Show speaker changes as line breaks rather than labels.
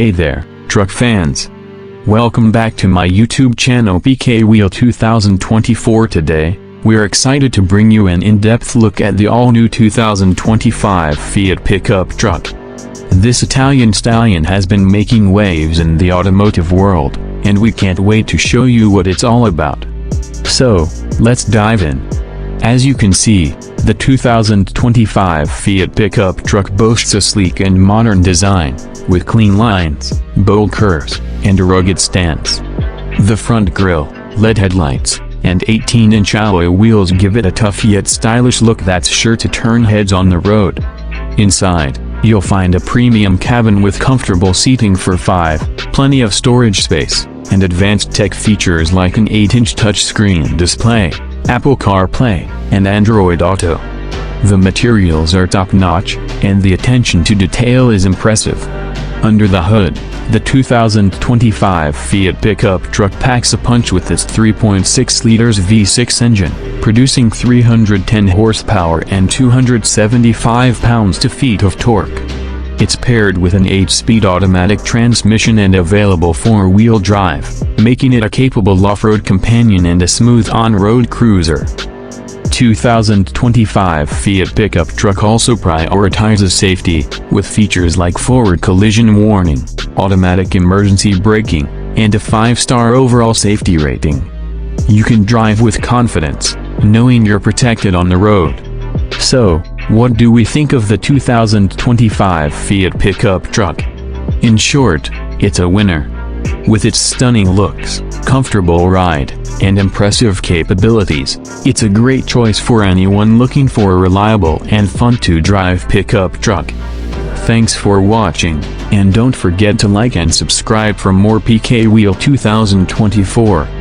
Hey there, truck fans. Welcome back to my YouTube channel PK Wheel 2024. Today, we're excited to bring you an in-depth look at the all-new 2025 Fiat pickup truck. This Italian stallion has been making waves in the automotive world, and we can't wait to show you what it's all about. So, let's dive in. As you can see, the 2025 Fiat pickup truck boasts a sleek and modern design, with clean lines, bold curves, and a rugged stance. The front grille, LED headlights, and 18-inch alloy wheels give it a tough yet stylish look that's sure to turn heads on the road. Inside, you'll find a premium cabin with comfortable seating for 5, plenty of storage space, and advanced tech features like an 8-inch touchscreen display, Apple CarPlay, and Android Auto. The materials are top-notch, and the attention to detail is impressive. Under the hood, the 2025 Fiat pickup truck packs a punch with its 3.6 liters V6 engine, producing 310 horsepower and 275 pounds-feet of torque. It's paired with an 8-speed automatic transmission and available 4-wheel drive, making it a capable off-road companion and a smooth on-road cruiser. 2025 Fiat pickup truck also prioritizes safety, with features like forward collision warning, automatic emergency braking, and a 5-star overall safety rating. You can drive with confidence, knowing you're protected on the road. So, what do we think of the 2025 Fiat pickup truck? In short, it's a winner. With its stunning looks, comfortable ride, and impressive capabilities, it's a great choice for anyone looking for a reliable and fun-to-drive pickup truck. Thanks for watching, and don't forget to like and subscribe for more PK Wheel 2024.